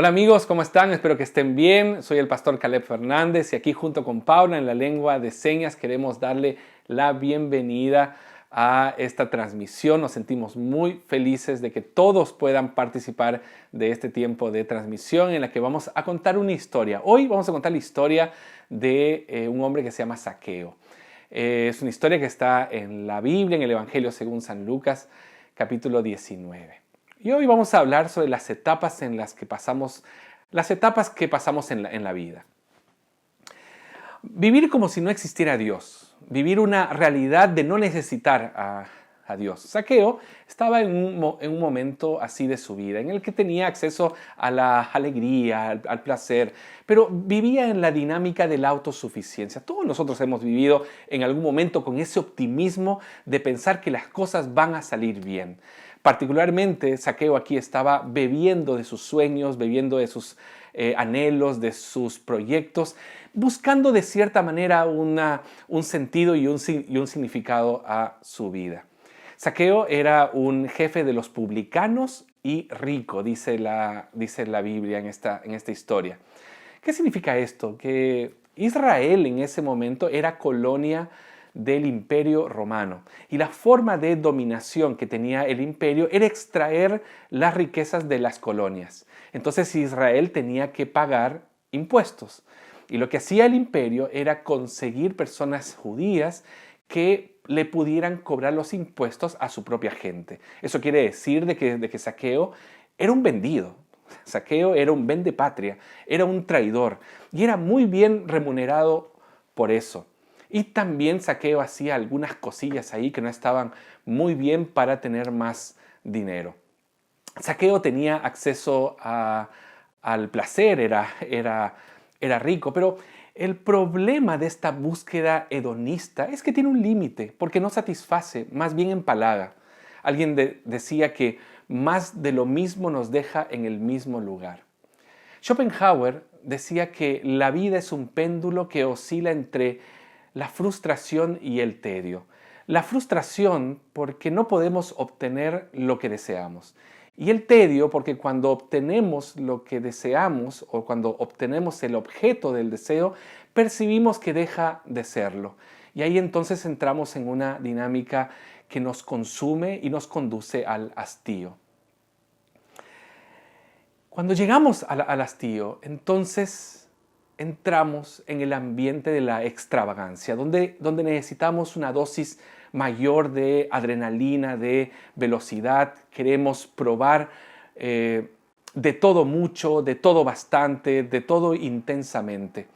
Hola amigos, ¿cómo están? Espero que estén bien. Soy el pastor Caleb Fernández y aquí junto con Paula en la lengua de señas queremos darle la bienvenida a esta transmisión. Nos sentimos muy felices de que todos puedan participar de este tiempo de transmisión en la que vamos a contar una historia. Hoy vamos a contar la historia de un hombre que se llama Zaqueo. Es una historia que está en la Biblia, en el Evangelio según San Lucas, capítulo 19. Y hoy vamos a hablar sobre las etapas en las que pasamos, en la vida. Vivir como si no existiera Dios, vivir una realidad de no necesitar a Dios. Zaqueo estaba en un momento así de su vida, en el que tenía acceso a la alegría, al placer, pero vivía en la dinámica de la autosuficiencia. Todos nosotros hemos vivido en algún momento con ese optimismo de pensar que las cosas van a salir bien. Particularmente, Zaqueo aquí estaba bebiendo de sus sueños, bebiendo de sus anhelos, de sus proyectos, buscando de cierta manera un sentido y un significado a su vida. Zaqueo era un jefe de los publicanos y rico, dice la Biblia en esta historia. ¿Qué significa esto? Que Israel en ese momento era colonia del Imperio Romano y la forma de dominación que tenía el imperio era extraer las riquezas de las colonias. Entonces Israel tenía que pagar impuestos y lo que hacía el imperio era conseguir personas judías que le pudieran cobrar los impuestos a su propia gente. Eso quiere decir de que Zaqueo era un vendido. Zaqueo era un vendepatria, era un traidor y era muy bien remunerado por eso. Y también Zaqueo hacía algunas cosillas ahí que no estaban muy bien para tener más dinero. Zaqueo tenía acceso al placer, era rico, pero el problema de esta búsqueda hedonista es que tiene un límite, porque no satisface, más bien empalaga. Alguien decía que más de lo mismo nos deja en el mismo lugar. Schopenhauer decía que la vida es un péndulo que oscila entre la frustración y el tedio. La frustración porque no podemos obtener lo que deseamos. Y el tedio porque cuando obtenemos lo que deseamos o cuando obtenemos el objeto del deseo, percibimos que deja de serlo. Y ahí entonces entramos en una dinámica que nos consume y nos conduce al hastío. Cuando llegamos al hastío, entonces entramos en el ambiente de la extravagancia, donde necesitamos una dosis mayor de adrenalina, de velocidad. Queremos probar de todo mucho, de todo bastante, de todo intensamente.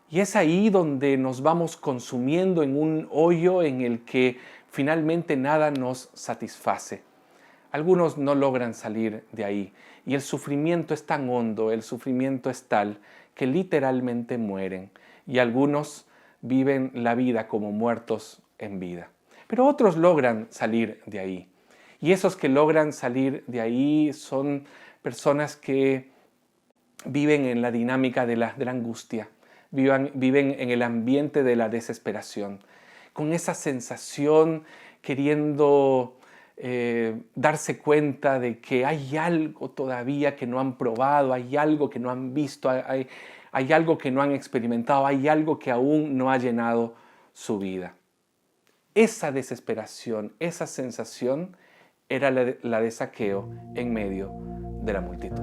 Y es ahí donde nos vamos consumiendo en un hoyo en el que finalmente nada nos satisface. Algunos no logran salir de ahí y el sufrimiento es tan hondo, el sufrimiento es tal que literalmente mueren y algunos viven la vida como muertos en vida. Pero otros logran salir de ahí y esos que logran salir de ahí son personas que viven en la dinámica de la angustia, viven en el ambiente de la desesperación, con esa sensación queriendo darse cuenta de que hay algo todavía que no han probado, hay algo que no han visto, hay algo que no han experimentado, hay algo que aún no ha llenado su vida. Esa desesperación, esa sensación era la de Zaqueo en medio de la multitud.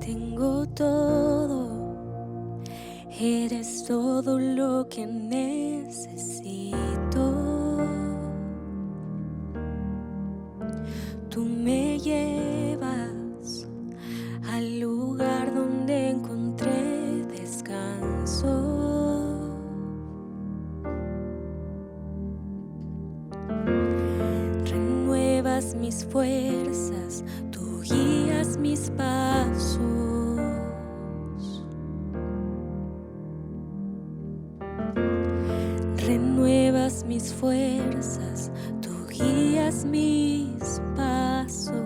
Tengo todo, eres todo lo que necesito. Tú me llevas al lugar donde encontré descanso. Renuevas mis fuerzas, tú guías mis pasos. Renuevas mis fuerzas, tú guías mis pasos.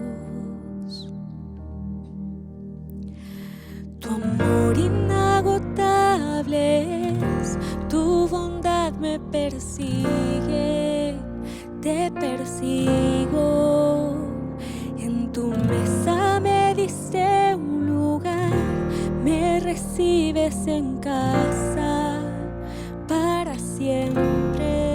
Tu amor inagotable es, tu bondad me persigue, te persigo. En tu mesa me diste un lugar, me recibes en casa para siempre.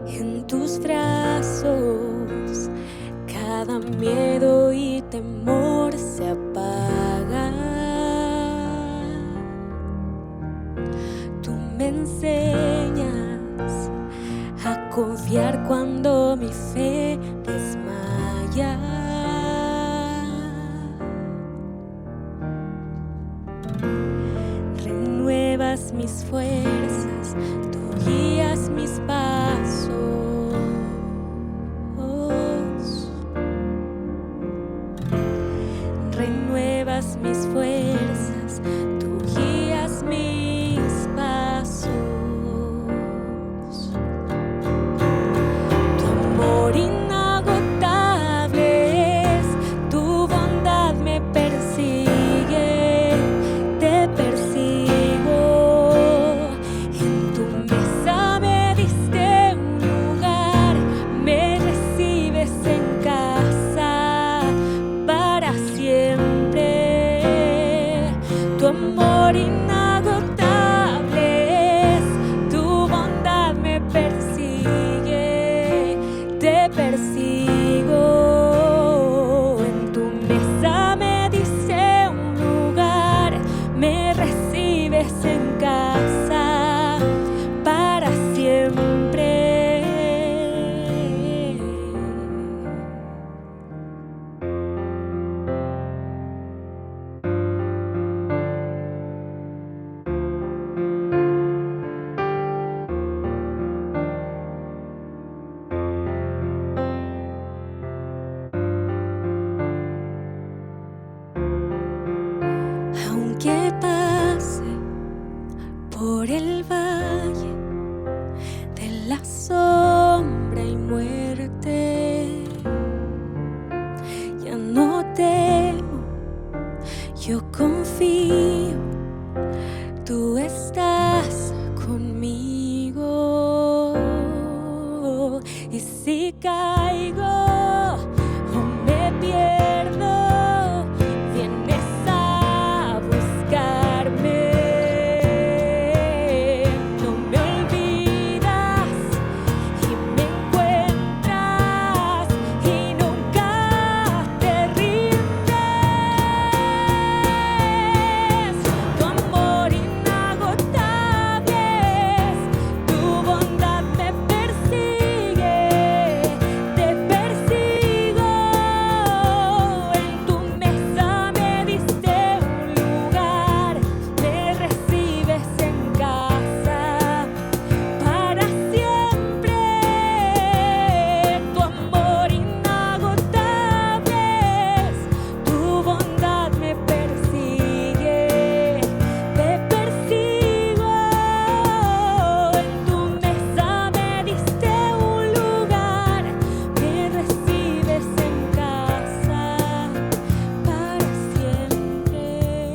En tus brazos cada miedo y temor se apaga. Tú me enseñas a confiar cuando mi fe desmaya. Renuevas mis fuerzas, tú guías mis pasos. Renuevas mis fuerzas, tú guías mis pasos. Tu amor inagotable es, tu bondad me persigue, te persigo. En tu mesa me diste un lugar, me recibes en casa para siempre. Tu amor inagotable es, tu bondad me persigue, te persigo. En tu mesa me diste un lugar, me recibes en casa para siempre. Aunque pase por el valle de la sombra y muerte, ya no temo, yo confío, tú estás conmigo. Y si caigo o me pierdo, vienes a buscarme. No me olvidas y me encuentras y nunca te rindes. Tu amor inagotable es, tu bondad me persigue, te persigo. En tu mesa me diste un lugar, me recibes en casa para siempre. Tu amor inagotable es, tu bondad me persigue, te persigo. En tu mesa me diste un lugar, me recibes en casa para siempre.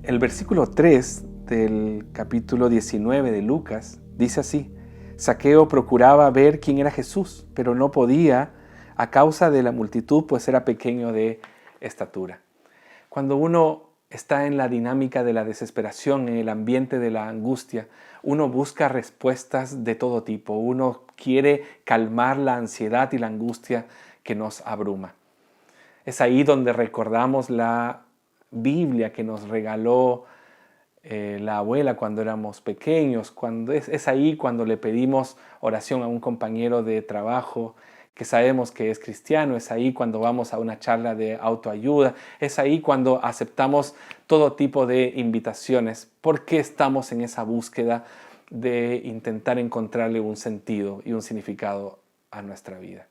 El versículo 3 del capítulo 19 de Lucas dice así: Zaqueo procuraba ver quién era Jesús, pero no podía a causa de la multitud, pues era pequeño de estatura. Cuando uno está en la dinámica de la desesperación, en el ambiente de la angustia, uno busca respuestas de todo tipo. Uno quiere calmar la ansiedad y la angustia que nos abruma. Es ahí donde recordamos la Biblia que nos regaló la abuela cuando éramos pequeños. Es ahí cuando le pedimos oración a un compañero de trabajo que sabemos que es cristiano. Es ahí cuando vamos a una charla de autoayuda. Es ahí cuando aceptamos todo tipo de invitaciones, porque estamos en esa búsqueda de intentar encontrarle un sentido y un significado a nuestra vida.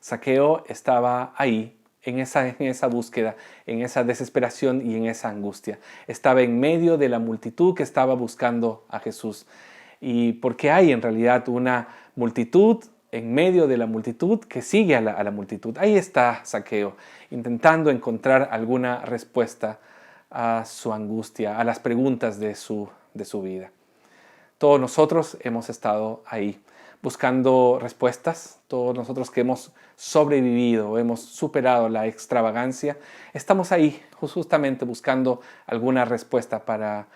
Zaqueo estaba ahí en esa búsqueda, en esa desesperación y en esa angustia. Estaba en medio de la multitud que estaba buscando a Jesús. Y porque hay en realidad una multitud en medio de la multitud que sigue a la multitud. Ahí está Zaqueo, intentando encontrar alguna respuesta a su angustia, a las preguntas de su vida. Todos nosotros hemos estado ahí buscando respuestas. Todos nosotros que hemos sobrevivido, hemos superado la extravagancia, estamos ahí justamente buscando alguna respuesta para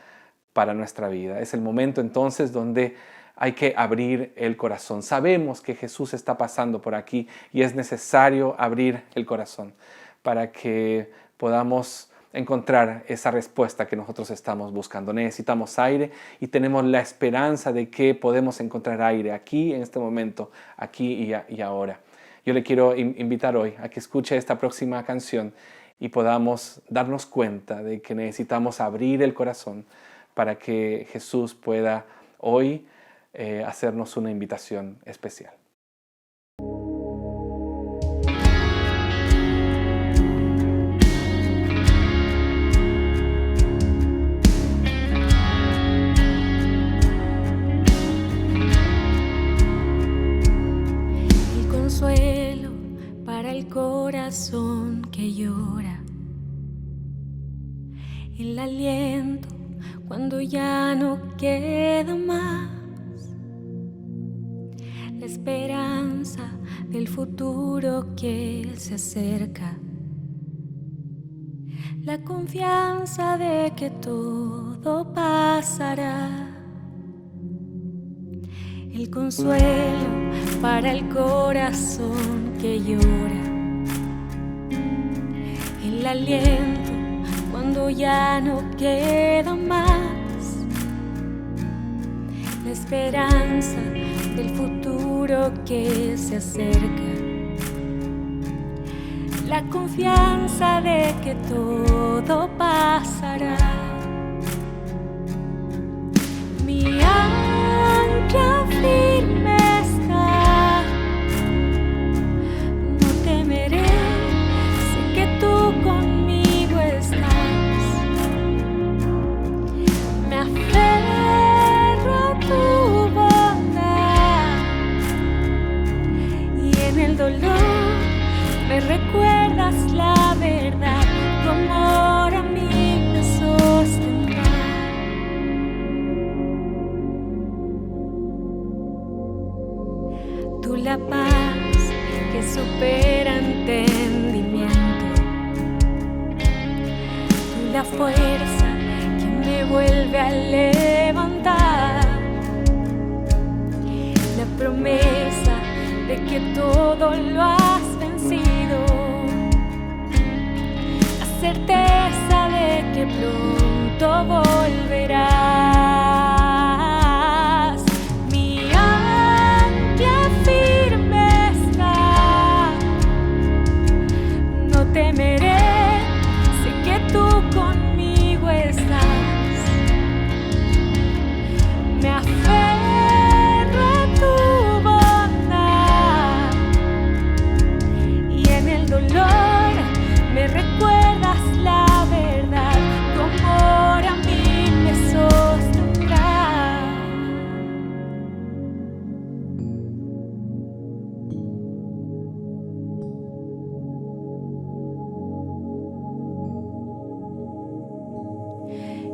nuestra vida. Es el momento entonces donde hay que abrir el corazón. Sabemos que Jesús está pasando por aquí y es necesario abrir el corazón para que podamos encontrar esa respuesta que nosotros estamos buscando. Necesitamos aire y tenemos la esperanza de que podemos encontrar aire aquí, en este momento, aquí y ahora. Yo le quiero invitar hoy a que escuche esta próxima canción y podamos darnos cuenta de que necesitamos abrir el corazón para que Jesús pueda hoy hacernos una invitación especial. El consuelo para el corazón que llora, el aliento cuando ya no queda más, la esperanza del futuro que se acerca, la confianza de que todo pasará, el consuelo para el corazón que llora, el aliento cuando ya no queda más, la esperanza del futuro que se acerca, la confianza de que todo pasará. Mi ancla firme está, no temeré, sé que tú conmigo estás. Me aferro a tu bondad y en el dolor me recuerdas la verdad. Tu amor a mí me sostendrá. Tú la paz que supera entendimiento, tú la fuerza que me vuelve a levantar, la promesa de que todo lo has vencido, la certeza de que pronto volverás. Mi ancla firme está, no temeré, sé que tú conmigo estás. Me aferro a tu bondad y en el dolor me recuerdas la verdad. Tu amor a mí me sostendrá.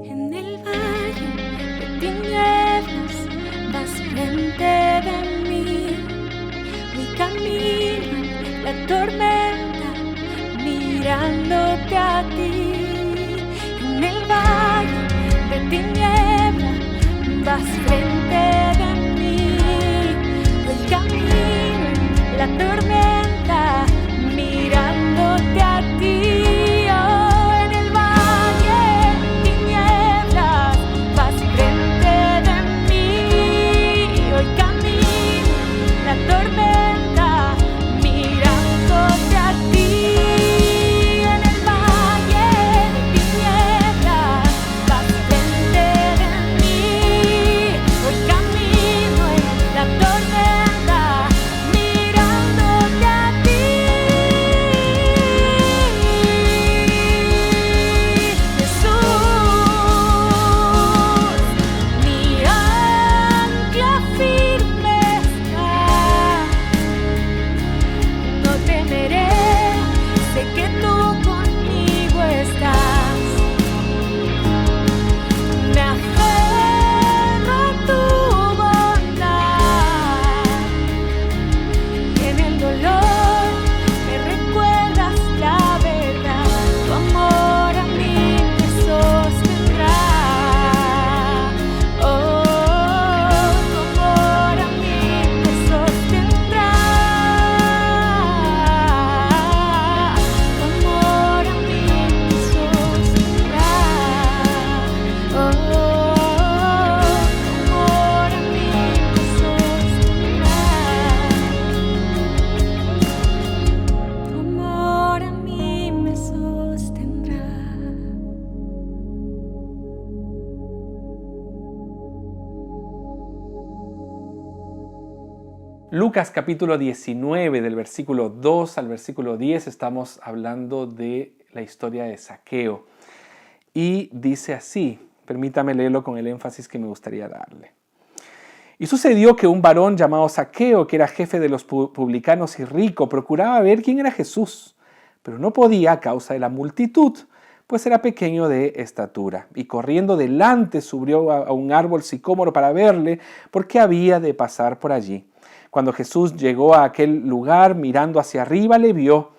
En el valle de tinieblas vas frente de mí, mi camino en la tormenta, mirándote a ti. En el valle de tinieblas vas frente de mí, el camino en la tormenta, mirándote a ti. Oh, en el valle de tinieblas vas frente de mí, hoy camino la tormenta, mirándote a ti. En el valle de tinieblas vas frente de mí, hoy Lucas capítulo 19, del versículo 2 al versículo 10, estamos hablando de la historia de Zaqueo. Y dice así, permítame leerlo con el énfasis que me gustaría darle. Y sucedió que un varón llamado Zaqueo, que era jefe de los publicanos y rico, procuraba ver quién era Jesús, pero no podía a causa de la multitud, pues era pequeño de estatura. Y corriendo delante subió a un árbol sicómoro para verle, porque había de pasar por allí. Cuando Jesús llegó a aquel lugar, mirando hacia arriba, le vio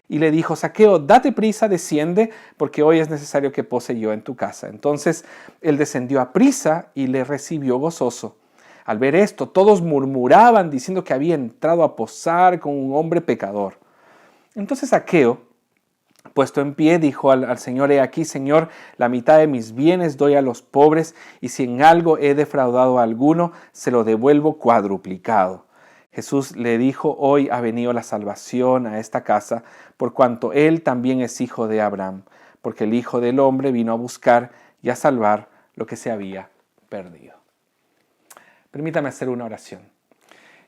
y le dijo: Zaqueo, date prisa, desciende, porque hoy es necesario que pose yo en tu casa. Entonces él descendió a prisa y le recibió gozoso. Al ver esto, todos murmuraban diciendo que había entrado a posar con un hombre pecador. Entonces Zaqueo, puesto en pie, dijo al Señor: He aquí, Señor, la mitad de mis bienes doy a los pobres, y si en algo he defraudado a alguno, se lo devuelvo cuadruplicado. Jesús le dijo: Hoy ha venido la salvación a esta casa, por cuanto él también es hijo de Abraham, porque el Hijo del Hombre vino a buscar y a salvar lo que se había perdido. Permítame hacer una oración.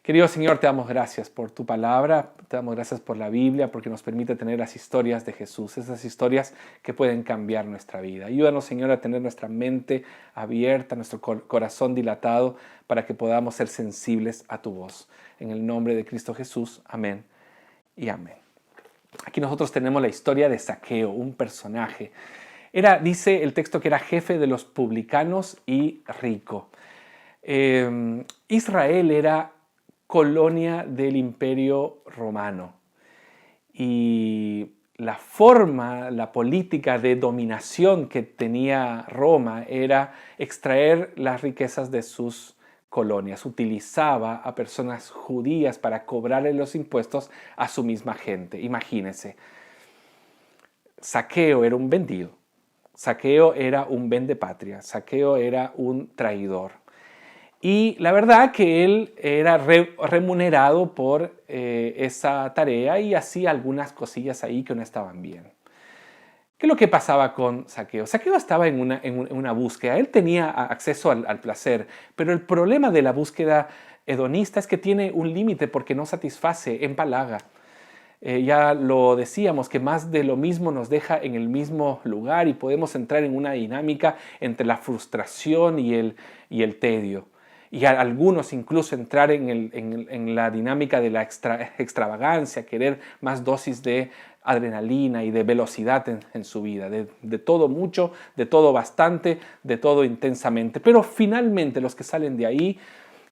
Querido Señor, te damos gracias por tu palabra, te damos gracias por la Biblia, porque nos permite tener las historias de Jesús, esas historias que pueden cambiar nuestra vida. Ayúdanos, Señor, a tener nuestra mente abierta, nuestro corazón dilatado, para que podamos ser sensibles a tu voz. En el nombre de Cristo Jesús, amén y amén. Aquí nosotros tenemos la historia de Zaqueo, un personaje. Dice el texto que era jefe de los publicanos y rico. Israel era colonia del Imperio Romano y la política de dominación que tenía Roma era extraer las riquezas de sus colonias. Utilizaba a personas judías para cobrarle los impuestos a su misma gente. Imagínense, Zaqueo era un vendido, Zaqueo era un vendepatria, Zaqueo era un traidor. Y la verdad que él era remunerado por esa tarea y hacía algunas cosillas ahí que no estaban bien. ¿Qué es lo que pasaba con Zaqueo? Zaqueo estaba en una búsqueda. Él tenía acceso al placer, pero el problema de la búsqueda hedonista es que tiene un límite porque no satisface, empalaga. Ya lo decíamos, que más de lo mismo nos deja en el mismo lugar y podemos entrar en una dinámica entre la frustración y el tedio. Y a algunos incluso entrar en la dinámica de la extravagancia, querer más dosis de adrenalina y de velocidad en su vida, de todo mucho, de todo bastante, de todo intensamente. Pero finalmente los que salen de ahí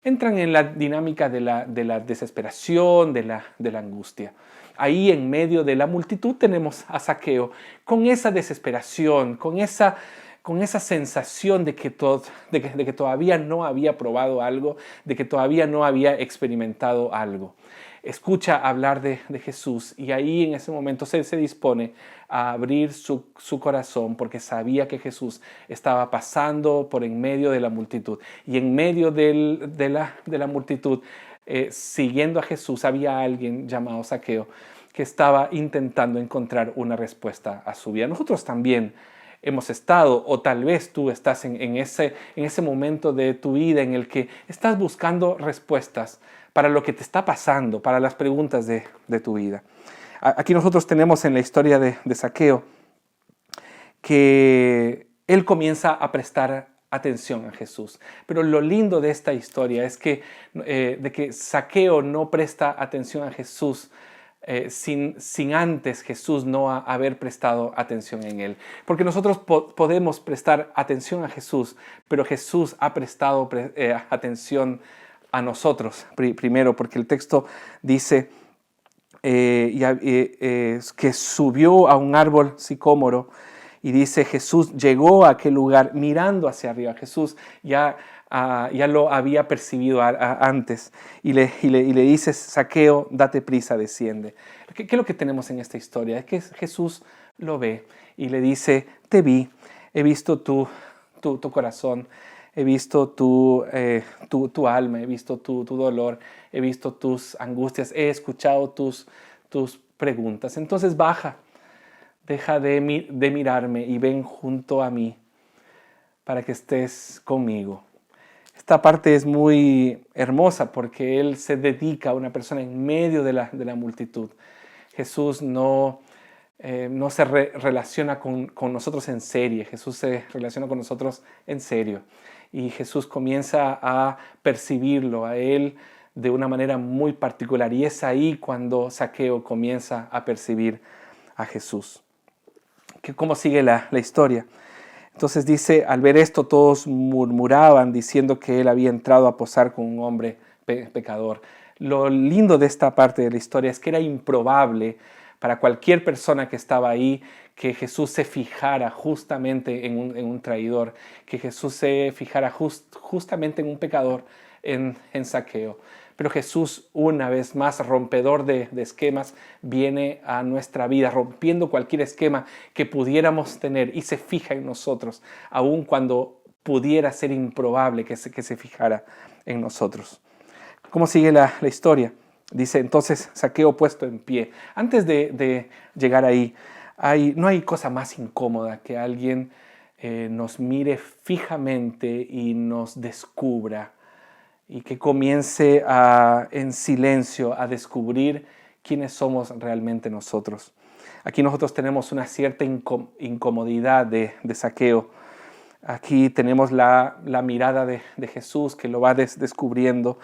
entran en la dinámica de la desesperación, de la angustia. Ahí en medio de la multitud tenemos a Zaqueo con esa desesperación, con esa sensación de que todavía no había probado algo, de que todavía no había experimentado algo. Escucha hablar de Jesús y ahí en ese momento se dispone a abrir su corazón porque sabía que Jesús estaba pasando por en medio de la multitud. Y en medio de la multitud, siguiendo a Jesús, había alguien llamado Zaqueo que estaba intentando encontrar una respuesta a su vida. Nosotros también hemos estado, o tal vez tú estás en ese momento de tu vida en el que estás buscando respuestas para lo que te está pasando, para las preguntas de tu vida. Aquí nosotros tenemos en la historia de Zaqueo que él comienza a prestar atención a Jesús. Pero lo lindo de esta historia es que Zaqueo no presta atención a Jesús sin antes Jesús no haber prestado atención en él. Porque nosotros podemos prestar atención a Jesús, pero Jesús ha prestado atención a nosotros primero, porque el texto dice que subió a un árbol sicómoro y dice Jesús llegó a aquel lugar mirando hacia arriba. Jesús ya lo había percibido antes y le dice: Zaqueo, date prisa, desciende. ¿Qué es lo que tenemos en esta historia? Es que Jesús lo ve y le dice: te vi, he visto tu corazón, he visto tu alma, he visto tu dolor, he visto tus angustias, he escuchado tus preguntas. Entonces baja, deja de mirarme y ven junto a mí para que estés conmigo. Esta parte es muy hermosa porque Él se dedica a una persona en medio de la multitud. Jesús no se relaciona con nosotros en serie, Jesús se relaciona con nosotros en serio. Y Jesús comienza a percibirlo a Él de una manera muy particular. Y es ahí cuando Zaqueo comienza a percibir a Jesús. ¿Cómo sigue la historia? Entonces dice, al ver esto todos murmuraban diciendo que él había entrado a posar con un hombre pecador. Lo lindo de esta parte de la historia es que era improbable para cualquier persona que estaba ahí que Jesús se fijara justamente en un traidor, que Jesús se fijara justamente en un pecador, en Zaqueo. Pero Jesús, una vez más, rompedor de esquemas, viene a nuestra vida, rompiendo cualquier esquema que pudiéramos tener y se fija en nosotros, aun cuando pudiera ser improbable que se fijara en nosotros. ¿Cómo sigue la historia? Dice, entonces Zaqueo puesto en pie. Antes de llegar ahí, no hay cosa más incómoda que alguien nos mire fijamente y nos descubra, y que comience en silencio a descubrir quiénes somos realmente nosotros. Aquí nosotros tenemos una cierta incomodidad de Zaqueo. Aquí tenemos la mirada de Jesús que lo va descubriendo,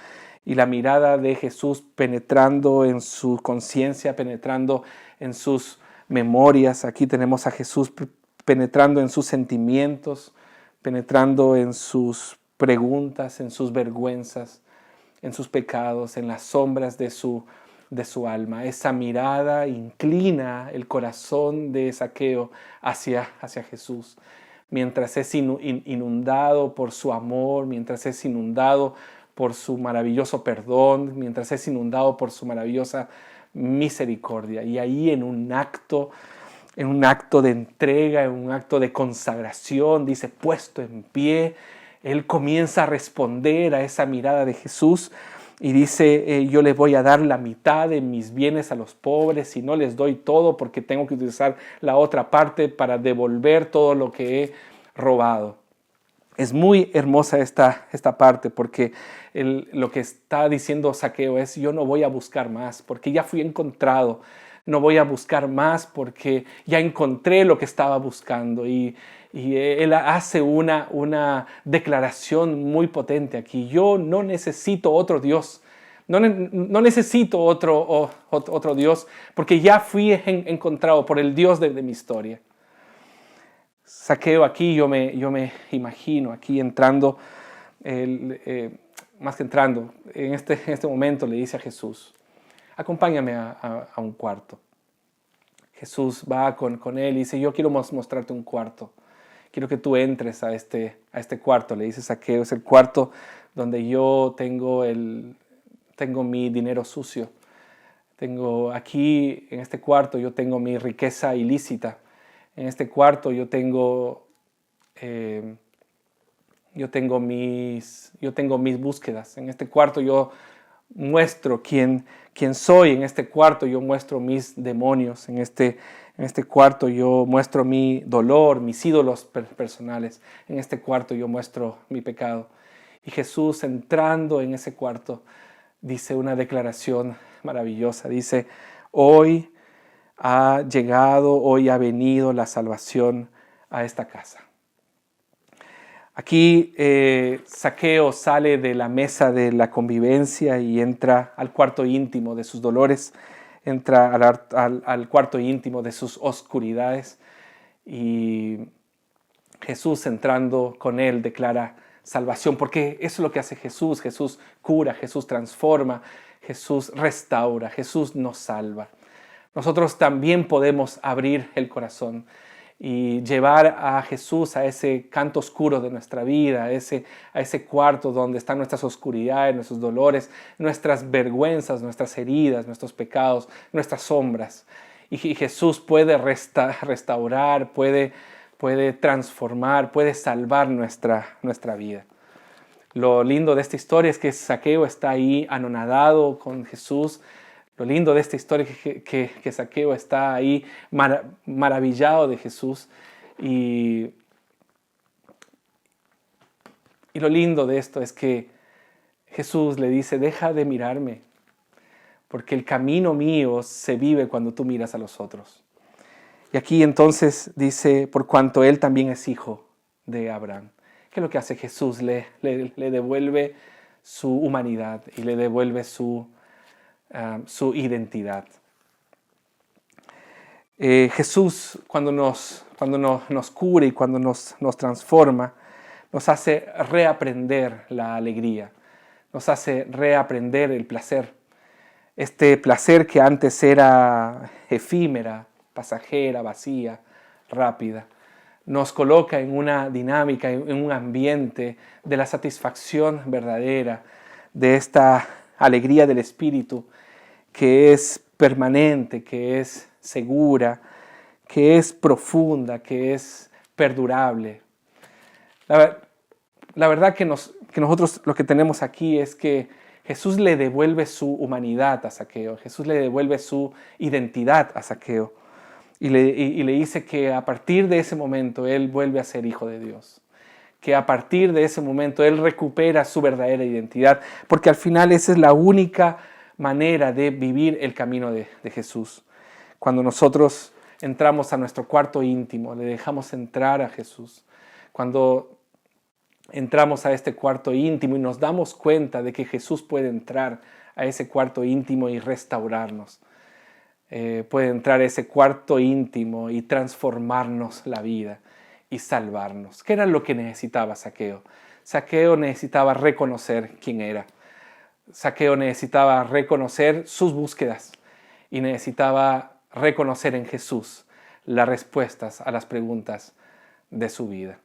y la mirada de Jesús penetrando en su conciencia, penetrando en sus memorias. Aquí tenemos a Jesús penetrando en sus sentimientos, penetrando en sus preguntas, en sus vergüenzas, en sus pecados, en las sombras de su alma. Esa mirada inclina el corazón de Zaqueo hacia Jesús. Mientras es inundado por su amor, mientras es inundado por su maravilloso perdón, mientras es inundado por su maravillosa misericordia. Y ahí en un acto de entrega, en un acto de consagración, dice, puesto en pie, él comienza a responder a esa mirada de Jesús y dice, yo les voy a dar la mitad de mis bienes a los pobres y no les doy todo porque tengo que utilizar la otra parte para devolver todo lo que he robado. Es muy hermosa esta parte porque lo que está diciendo Zaqueo es, yo no voy a buscar más porque ya fui encontrado. No voy a buscar más porque ya encontré lo que estaba buscando. Y él hace una declaración muy potente aquí. Yo no necesito otro Dios. No necesito otro Dios porque ya fui encontrado por el Dios de mi historia. Zaqueo aquí, yo me imagino aquí entrando, más que entrando, en este momento le dice a Jesús, acompáñame a un cuarto. Jesús va con él y dice, yo quiero mostrarte un cuarto. Quiero que tú entres a este cuarto. Le dice Zaqueo, es el cuarto donde yo tengo mi dinero sucio. Aquí, en este cuarto, yo tengo mi riqueza ilícita. En este cuarto yo tengo mis búsquedas. En este cuarto yo muestro quién soy. En este cuarto yo muestro mis demonios. En este cuarto yo muestro mi dolor, mis ídolos personales. En este cuarto yo muestro mi pecado. Y Jesús, entrando en ese cuarto, dice una declaración maravillosa. Dice, hoy ha venido la salvación a esta casa. Aquí Zaqueo sale de la mesa de la convivencia y entra al cuarto íntimo de sus dolores, entra al cuarto íntimo de sus oscuridades, y Jesús, entrando con él, declara salvación, porque eso es lo que hace Jesús. Jesús cura, Jesús transforma, Jesús restaura, Jesús nos salva. Nosotros también podemos abrir el corazón y llevar a Jesús a ese canto oscuro de nuestra vida, a ese cuarto donde están nuestras oscuridades, nuestros dolores, nuestras vergüenzas, nuestras heridas, nuestros pecados, nuestras sombras. Y Jesús puede restaurar, puede transformar, puede salvar nuestra vida. Lo lindo de esta historia es que Zaqueo está ahí anonadado con Jesús. Lo lindo de esta historia es que Zaqueo está ahí maravillado de Jesús y Y lo lindo de esto es que Jesús le dice, deja de mirarme, porque el camino mío se vive cuando tú miras a los otros. Y aquí entonces dice, por cuanto él también es hijo de Abraham. ¿Qué es lo que hace Jesús? Le devuelve su humanidad y le devuelve su identidad. Jesús, cuando nos cura y cuando nos transforma, nos hace reaprender la alegría, nos hace reaprender el placer. Este placer que antes era efímera, pasajera, vacía, rápida, nos coloca en una dinámica, en un ambiente de la satisfacción verdadera, de esta alegría del espíritu que es permanente, que es segura, que es profunda, que es perdurable. La verdad que nosotros lo que tenemos aquí es que Jesús le devuelve su humanidad a Zaqueo, Jesús le devuelve su identidad a Zaqueo y le dice que a partir de ese momento él vuelve a ser hijo de Dios, que a partir de ese momento él recupera su verdadera identidad, porque al final esa es la única manera de vivir el camino de Jesús. Cuando nosotros entramos a nuestro cuarto íntimo, le dejamos entrar a Jesús, cuando entramos a este cuarto íntimo y nos damos cuenta de que Jesús puede entrar a ese cuarto íntimo y restaurarnos. Puede entrar a ese cuarto íntimo y transformarnos la vida y salvarnos. ¿Qué era lo que necesitaba Zaqueo? Zaqueo necesitaba reconocer quién era. Zaqueo necesitaba reconocer sus búsquedas y necesitaba reconocer en Jesús las respuestas a las preguntas de su vida.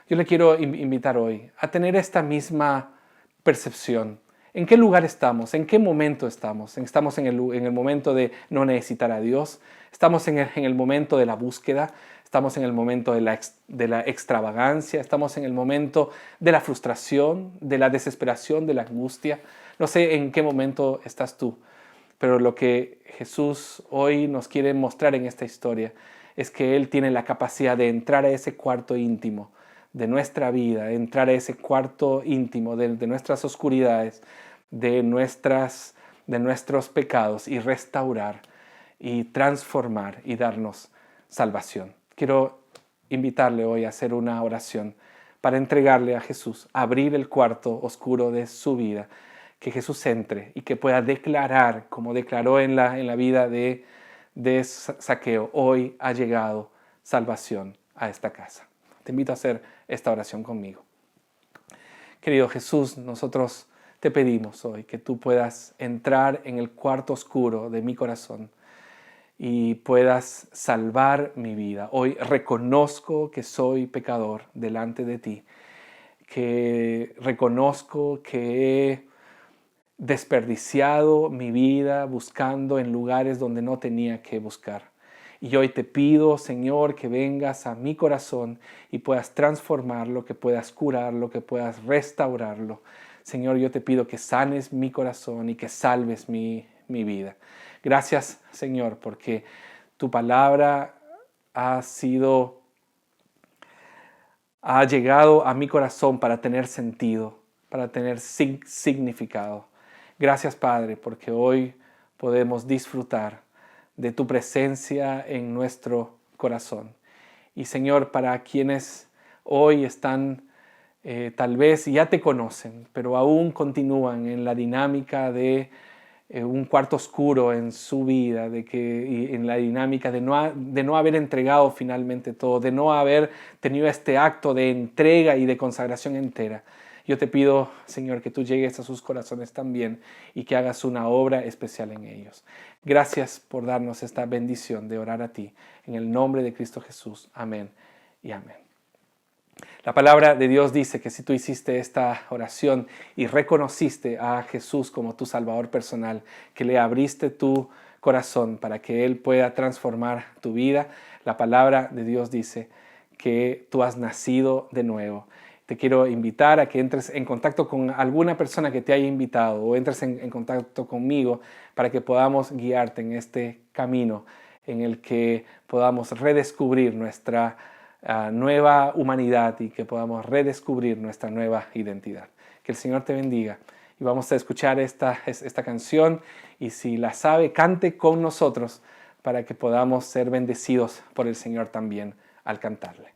Yo le quiero invitar hoy a tener esta misma percepción. ¿En qué lugar estamos? ¿En qué momento estamos? ¿Estamos en el momento de no necesitar a Dios? ¿Estamos en el momento de la búsqueda? ¿Estamos en el momento de la extravagancia? ¿Estamos en el momento de la frustración, de la desesperación, de la angustia? No sé en qué momento estás tú, pero lo que Jesús hoy nos quiere mostrar en esta historia es que Él tiene la capacidad de entrar a ese cuarto íntimo de nuestra vida, entrar a ese cuarto íntimo de nuestras oscuridades, de nuestros pecados y restaurar y transformar y darnos salvación. Quiero invitarle hoy a hacer una oración para entregarle a Jesús, abrir el cuarto oscuro de su vida, que Jesús entre y que pueda declarar, como declaró en la vida de Zaqueo, hoy ha llegado salvación a esta casa. Te invito a hacer esta oración conmigo. Querido Jesús, nosotros te pedimos hoy que tú puedas entrar en el cuarto oscuro de mi corazón y puedas salvar mi vida. Hoy reconozco que soy pecador delante de ti, que reconozco que he desperdiciado mi vida buscando en lugares donde no tenía que buscar. Y hoy te pido, Señor, que vengas a mi corazón y puedas transformarlo, que puedas curarlo, que puedas restaurarlo. Señor, yo te pido que sanes mi corazón y que salves mi vida. Gracias, Señor, porque tu palabra ha llegado a mi corazón para tener sentido, para tener significado. Gracias, Padre, porque hoy podemos disfrutar de tu presencia en nuestro corazón. Y Señor, para quienes hoy están, tal vez ya te conocen, pero aún continúan en la dinámica de un cuarto oscuro en su vida, y en la dinámica de no haber entregado finalmente todo, de no haber tenido este acto de entrega y de consagración entera. Yo te pido, Señor, que tú llegues a sus corazones también y que hagas una obra especial en ellos. Gracias por darnos esta bendición de orar a ti. En el nombre de Cristo Jesús. Amén y amén. La palabra de Dios dice que si tú hiciste esta oración y reconociste a Jesús como tu Salvador personal, que le abriste tu corazón para que Él pueda transformar tu vida, la palabra de Dios dice que tú has nacido de nuevo. Te quiero invitar a que entres en contacto con alguna persona que te haya invitado o entres en contacto conmigo para que podamos guiarte en este camino en el que podamos redescubrir nuestra nueva humanidad y que podamos redescubrir nuestra nueva identidad. Que el Señor te bendiga. Y vamos a escuchar esta canción, y si la sabe, cante con nosotros para que podamos ser bendecidos por el Señor también al cantarle.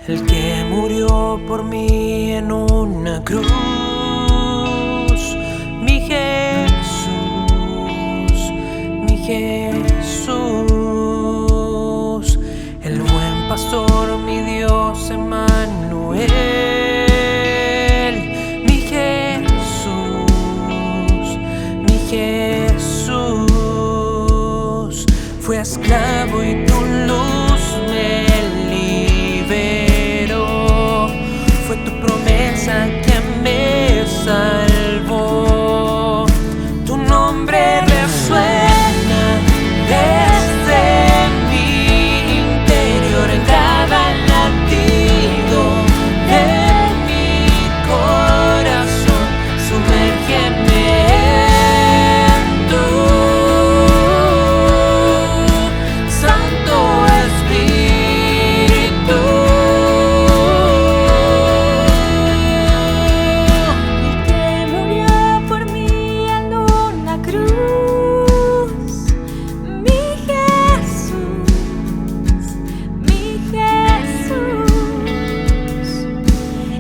El que murió por mí en una cruz, mi Jesús, mi Jesús, el buen pastor, mi Dios Emmanuel, mi Jesús, fue esclavo y tu luz me liberó, fue tu promesa que me salvó, tu nombre resuena desde mi interior, en cada latido de mi corazón, sumérgeme en tu Santo Espíritu. El que murió por mí en una cruz, mi Jesús,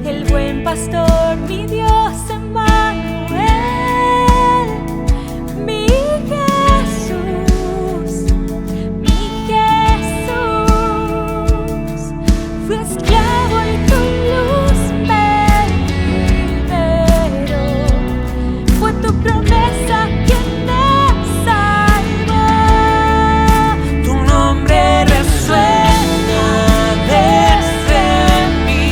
el buen pastor, mi Dios Emmanuel, mi Jesús, fui esclavo y tu luz me liberó, fue tu promesa que me salvó. Tu nombre resuena desde mi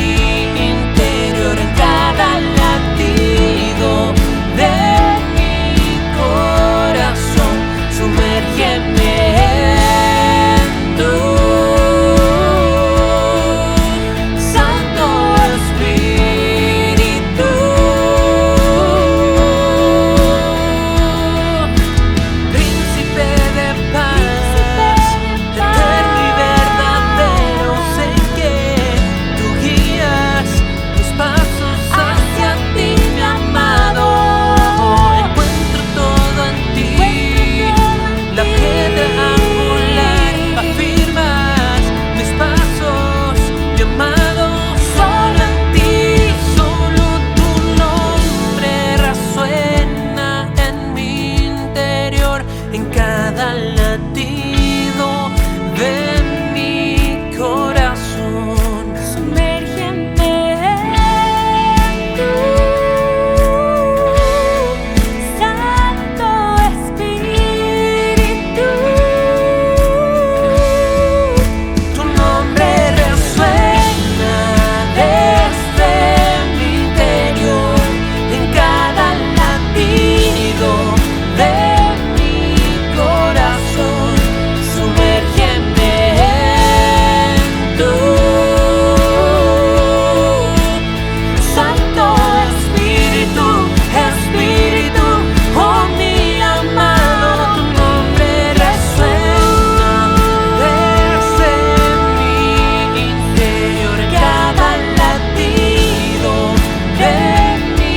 interior, en cada latido de mi corazón, sumérgeme en tu Santo Espíritu. Príncipe de paz, eterno y verdadero, sé que tú guías mis pasos hacia ti, mi amado. Encuentro todo en ti, la piedra angular, afirmas mis pasos, mi amado. Solo en ti, solo tu nombre resuena en mi interior, en cada latido de mi corazón. Sumérgeme en tu Santo Espíritu. Tu nombre resuena desde mi interior, en cada latido de mi corazón, sumérgeme en tu Santo Espíritu, Espíritu, oh mi amado. Tu nombre resuena desde mi interior, en cada latido de mi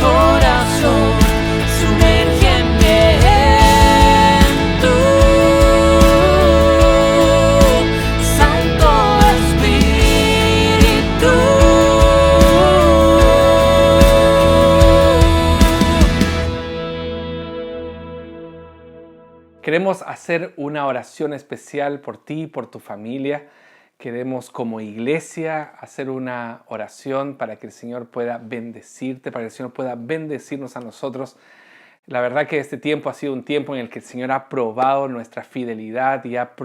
corazón, sumérgeme en tu Santo Espíritu. Queremos hacer una oración especial por ti y por tu familia. Queremos como iglesia hacer una oración para que el Señor pueda bendecirte, para que el Señor pueda bendecirnos a nosotros. La verdad que este tiempo ha sido un tiempo en el que el Señor ha probado nuestra fidelidad y ha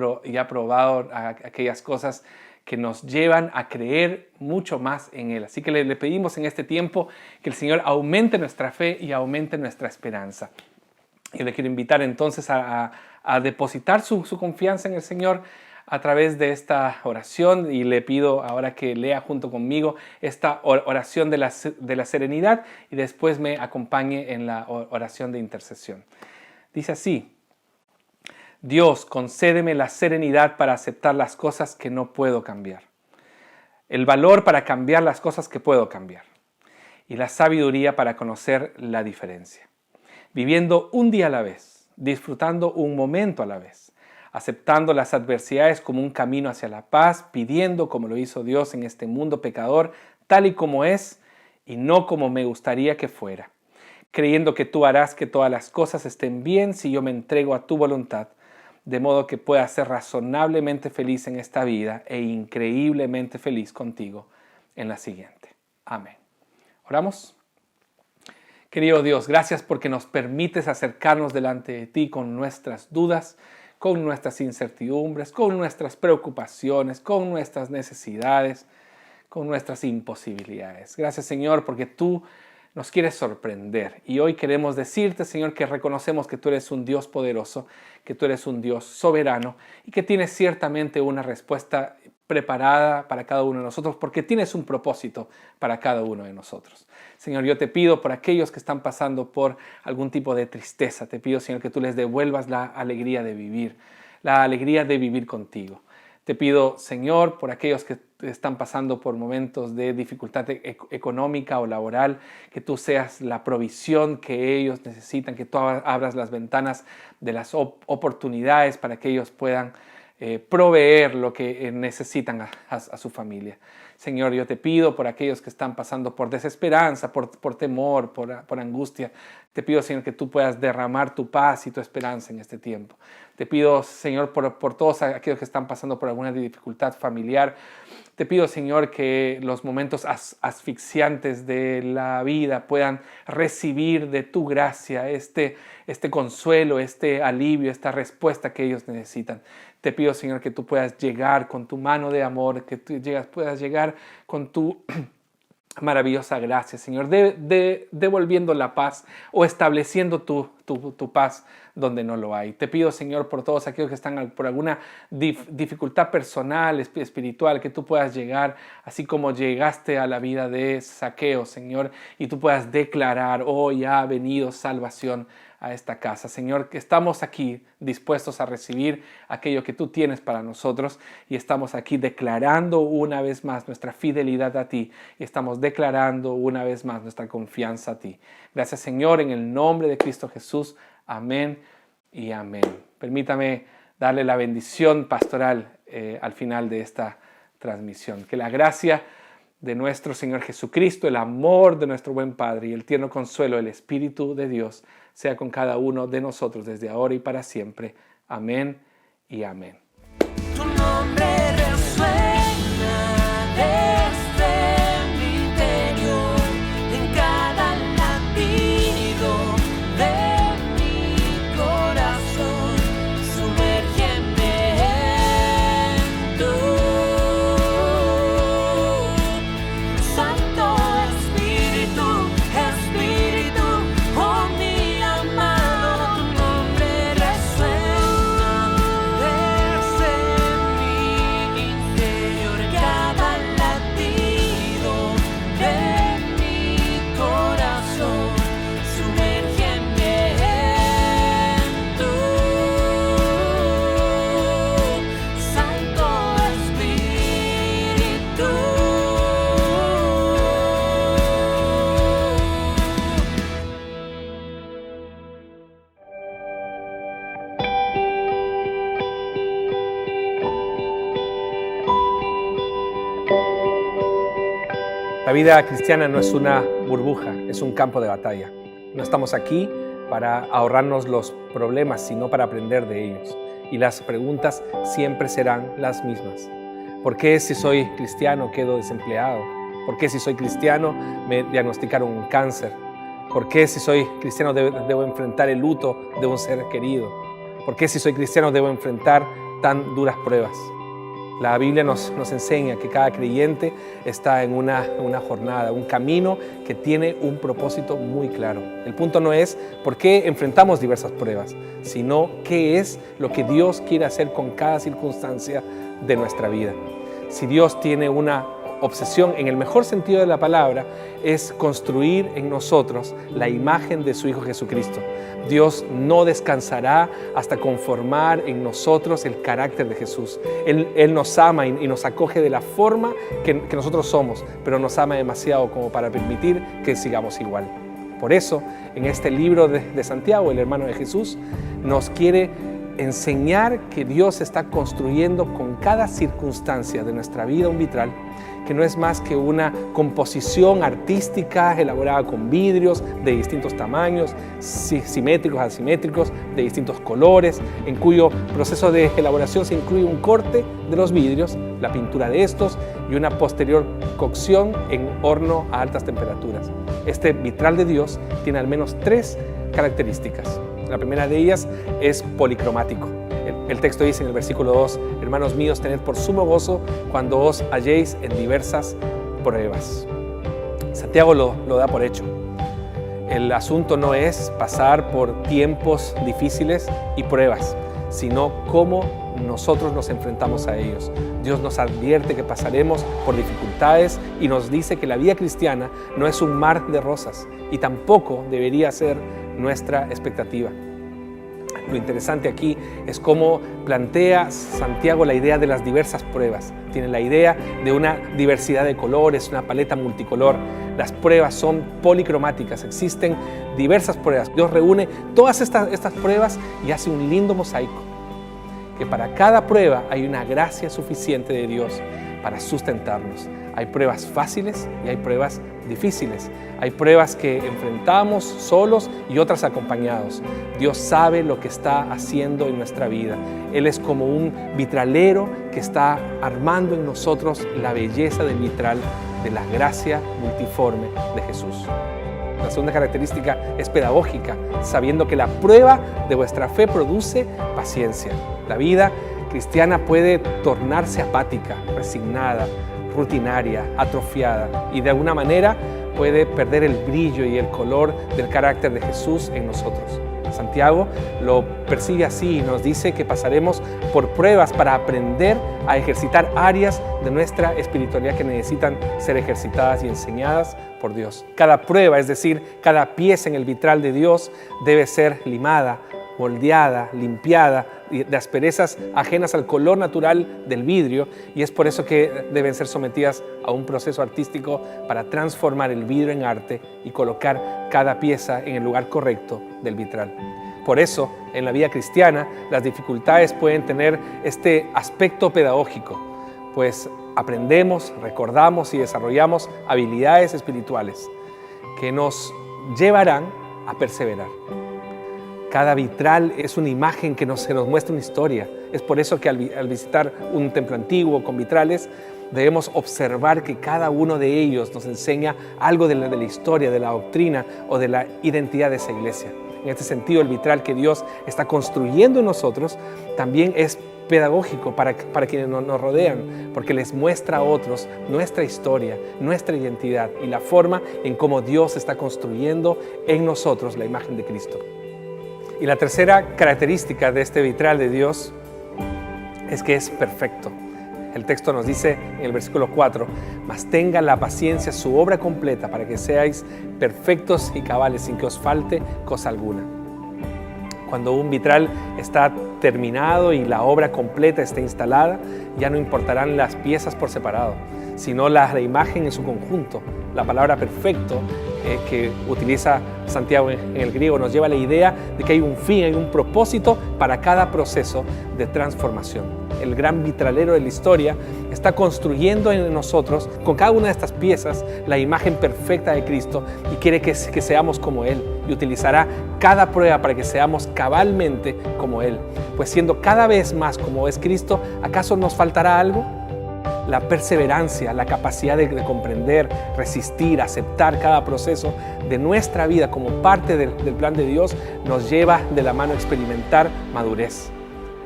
probado aquellas cosas que nos llevan a creer mucho más en Él. Así que le pedimos en este tiempo que el Señor aumente nuestra fe y aumente nuestra esperanza. Yo le quiero invitar entonces a depositar su confianza en el Señor a través de esta oración, y le pido ahora que lea junto conmigo esta oración de la serenidad y después me acompañe en la oración de intercesión. Dice así: Dios, concédeme la serenidad para aceptar las cosas que no puedo cambiar, el valor para cambiar las cosas que puedo cambiar y la sabiduría para conocer la diferencia, viviendo un día a la vez, disfrutando un momento a la vez, aceptando las adversidades como un camino hacia la paz, pidiendo como lo hizo Dios en este mundo pecador, tal y como es y no como me gustaría que fuera, creyendo que tú harás que todas las cosas estén bien si yo me entrego a tu voluntad, de modo que pueda ser razonablemente feliz en esta vida e increíblemente feliz contigo en la siguiente. Amén. Oramos. Querido Dios, gracias porque nos permites acercarnos delante de ti con nuestras dudas, con nuestras incertidumbres, con nuestras preocupaciones, con nuestras necesidades, con nuestras imposibilidades. Gracias, Señor, porque tú nos quieres sorprender. Y hoy queremos decirte, Señor, que reconocemos que tú eres un Dios poderoso, que tú eres un Dios soberano y que tienes ciertamente una respuesta preparada para cada uno de nosotros, porque tienes un propósito para cada uno de nosotros. Señor, yo te pido por aquellos que están pasando por algún tipo de tristeza, te pido, Señor, que tú les devuelvas la alegría de vivir contigo. Te pido, Señor, por aquellos que están pasando por momentos de dificultad económica o laboral, que tú seas la provisión que ellos necesitan, que tú abras las ventanas de las oportunidades para que ellos puedan proveer lo que necesitan a su familia. Señor, yo te pido por aquellos que están pasando por desesperanza, por temor, por angustia. Te pido, Señor, que tú puedas derramar tu paz y tu esperanza en este tiempo. Te pido, Señor, por todos aquellos que están pasando por alguna dificultad familiar. Te pido, Señor, que los momentos asfixiantes de la vida puedan recibir de tu gracia este consuelo, este alivio, esta respuesta que ellos necesitan. Te pido, Señor, que tú puedas llegar con tu mano de amor, que tú puedas llegar con tu maravillosa gracia, Señor, devolviendo la paz o estableciendo tu paz donde no lo hay. Te pido, Señor, por todos aquellos que están por alguna dificultad personal, espiritual, que tú puedas llegar, así como llegaste a la vida de Zaqueo, Señor, y tú puedas declarar, hoy ha venido salvación a esta casa. Señor, que estamos aquí dispuestos a recibir aquello que tú tienes para nosotros y estamos aquí declarando una vez más nuestra fidelidad a ti y estamos declarando una vez más nuestra confianza a ti. Gracias, Señor, en el nombre de Cristo Jesús. Amén y amén. Permítame darle la bendición pastoral al final de esta transmisión. Que la gracia de nuestro Señor Jesucristo, el amor de nuestro buen Padre y el tierno consuelo del Espíritu de Dios sea con cada uno de nosotros desde ahora y para siempre. Amén y amén. Tu nombre resuena desde mi interior, en cada latido de mi corazón. Sumérgeme en tu Santo Espíritu, Espíritu, oh mi amado, tu nombre resuena desde mi interior, en cada latido de mi corazón. Sumérgeme en tu Santo Espíritu. La vida cristiana no es una burbuja, es un campo de batalla. No estamos aquí para ahorrarnos los problemas, sino para aprender de ellos. Y las preguntas siempre serán las mismas. ¿Por qué si soy cristiano quedo desempleado? ¿Por qué si soy cristiano me diagnosticaron un cáncer? ¿Por qué si soy cristiano debo enfrentar el luto de un ser querido? ¿Por qué si soy cristiano debo enfrentar tan duras pruebas? La Biblia nos enseña que cada creyente está en una jornada, un camino que tiene un propósito muy claro. El punto no es por qué enfrentamos diversas pruebas, sino qué es lo que Dios quiere hacer con cada circunstancia de nuestra vida. Si Dios tiene una obsesión, en el mejor sentido de la palabra, es construir en nosotros la imagen de su Hijo Jesucristo. Dios no descansará hasta conformar en nosotros el carácter de Jesús. Él nos ama y nos acoge de la forma que nosotros somos, pero nos ama demasiado como para permitir que sigamos igual. Por eso, en este libro de Santiago, el hermano de Jesús, nos quiere enseñar que Dios está construyendo con cada circunstancia de nuestra vida un vitral que no es más que una composición artística elaborada con vidrios de distintos tamaños, simétricos, asimétricos, de distintos colores, en cuyo proceso de elaboración se incluye un corte de los vidrios, la pintura de estos y una posterior cocción en horno a altas temperaturas. Este vitral de Dios tiene al menos 3 características. La primera de ellas es policromático. El texto dice en el versículo 2, hermanos míos, tened por sumo gozo cuando os halléis en diversas pruebas. Santiago lo da por hecho. El asunto no es pasar por tiempos difíciles y pruebas, sino cómo nosotros nos enfrentamos a ellos. Dios nos advierte que pasaremos por dificultades y nos dice que la vida cristiana no es un mar de rosas y tampoco debería ser nuestra expectativa. Lo interesante aquí es cómo plantea Santiago la idea de las diversas pruebas. Tiene la idea de una diversidad de colores, una paleta multicolor. Las pruebas son policromáticas, existen diversas pruebas. Dios reúne todas estas pruebas y hace un lindo mosaico. Que para cada prueba hay una gracia suficiente de Dios para sustentarnos. Hay pruebas fáciles y hay pruebas difíciles. Hay pruebas que enfrentamos solos y otras acompañados. Dios sabe lo que está haciendo en nuestra vida. Él es como un vitralero que está armando en nosotros la belleza del vitral de la gracia multiforme de Jesús. La segunda característica es pedagógica, sabiendo que la prueba de vuestra fe produce paciencia. La vida cristiana puede tornarse apática, resignada, rutinaria, atrofiada y de alguna manera puede perder el brillo y el color del carácter de Jesús en nosotros. Santiago lo percibe así y nos dice que pasaremos por pruebas para aprender a ejercitar áreas de nuestra espiritualidad que necesitan ser ejercitadas y enseñadas por Dios. Cada prueba, es decir, cada pieza en el vitral de Dios debe ser limada, moldeada, limpiada de asperezas ajenas al color natural del vidrio, y es por eso que deben ser sometidas a un proceso artístico para transformar el vidrio en arte y colocar cada pieza en el lugar correcto del vitral. Por eso, en la vida cristiana, las dificultades pueden tener este aspecto pedagógico, pues aprendemos, recordamos y desarrollamos habilidades espirituales que nos llevarán a perseverar. Cada vitral es una imagen que se nos muestra una historia. Es por eso que al visitar un templo antiguo con vitrales, debemos observar que cada uno de ellos nos enseña algo de la historia, de la doctrina o de la identidad de esa iglesia. En este sentido, el vitral que Dios está construyendo en nosotros también es pedagógico para quienes nos rodean, porque les muestra a otros nuestra historia, nuestra identidad y la forma en cómo Dios está construyendo en nosotros la imagen de Cristo. Y la tercera característica de este vitral de Dios es que es perfecto. El texto nos dice en el versículo 4, mas tenga la paciencia su obra completa para que seáis perfectos y cabales sin que os falte cosa alguna. Cuando un vitral está terminado y la obra completa está instalada, ya no importarán las piezas por separado, sino la imagen en su conjunto. La palabra perfecto que utiliza Santiago en el griego nos lleva a la idea de que hay un fin, hay un propósito para cada proceso de transformación. El gran vitralero de la historia está construyendo en nosotros, con cada una de estas piezas, la imagen perfecta de Cristo y quiere que seamos como Él, y utilizará cada prueba para que seamos cabalmente como Él. Pues siendo cada vez más como es Cristo, ¿acaso nos faltará algo? La perseverancia, la capacidad de comprender, resistir, aceptar cada proceso de nuestra vida como parte del plan de Dios nos lleva de la mano a experimentar madurez.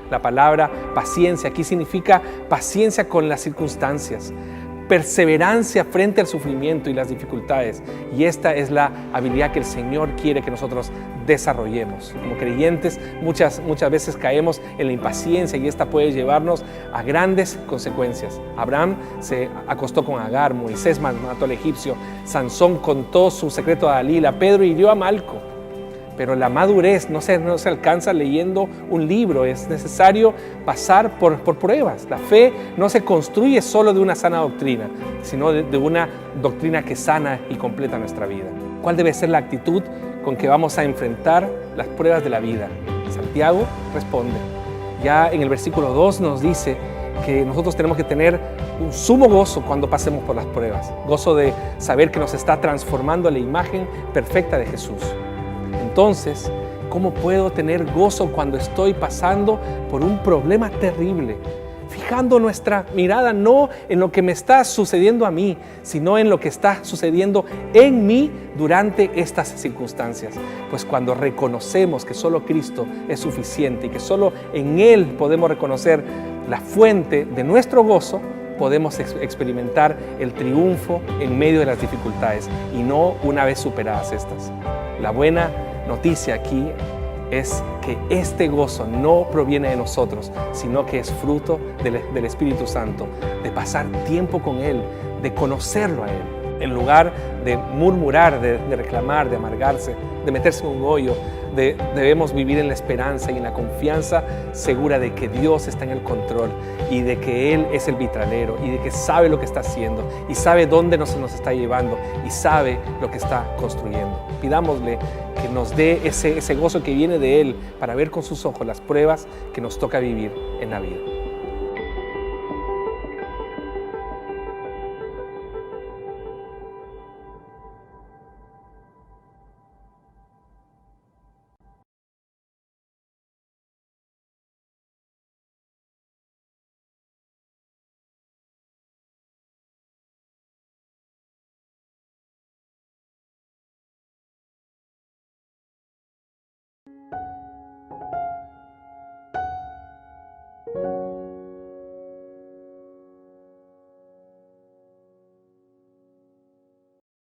La palabra paciencia aquí significa paciencia con las circunstancias, perseverancia frente al sufrimiento y las dificultades. Y esta es la habilidad que el Señor quiere que nosotros desarrollemos. Como creyentes muchas veces caemos en la impaciencia y esta puede llevarnos a grandes consecuencias. Abraham se acostó con Agar, Moisés mató al egipcio, Sansón contó su secreto a Dalila, Pedro hirió a Malco. Pero la madurez no se alcanza leyendo un libro, es necesario pasar por pruebas. La fe no se construye solo de una sana doctrina, sino de una doctrina que sana y completa nuestra vida. ¿Cuál debe ser la actitud con que vamos a enfrentar las pruebas de la vida? Santiago responde. Ya en el versículo 2 nos dice que nosotros tenemos que tener un sumo gozo cuando pasemos por las pruebas. Gozo de saber que nos está transformando a la imagen perfecta de Jesús. Entonces, ¿cómo puedo tener gozo cuando estoy pasando por un problema terrible? Fijando nuestra mirada no en lo que me está sucediendo a mí, sino en lo que está sucediendo en mí durante estas circunstancias. Pues cuando reconocemos que solo Cristo es suficiente y que solo en Él podemos reconocer la fuente de nuestro gozo, podemos experimentar el triunfo en medio de las dificultades y no una vez superadas estas. La buena noticia aquí es que este gozo no proviene de nosotros, sino que es fruto del Espíritu Santo, de pasar tiempo con Él, de conocerlo a Él. En lugar de murmurar, de reclamar, de amargarse, de meterse en un hoyo, debemos vivir en la esperanza y en la confianza segura de que Dios está en el control y de que Él es el vitralero y de que sabe lo que está haciendo y sabe dónde nos está llevando y sabe lo que está construyendo. Pidámosle que nos dé ese gozo que viene de Él para ver con sus ojos las pruebas que nos toca vivir en la vida.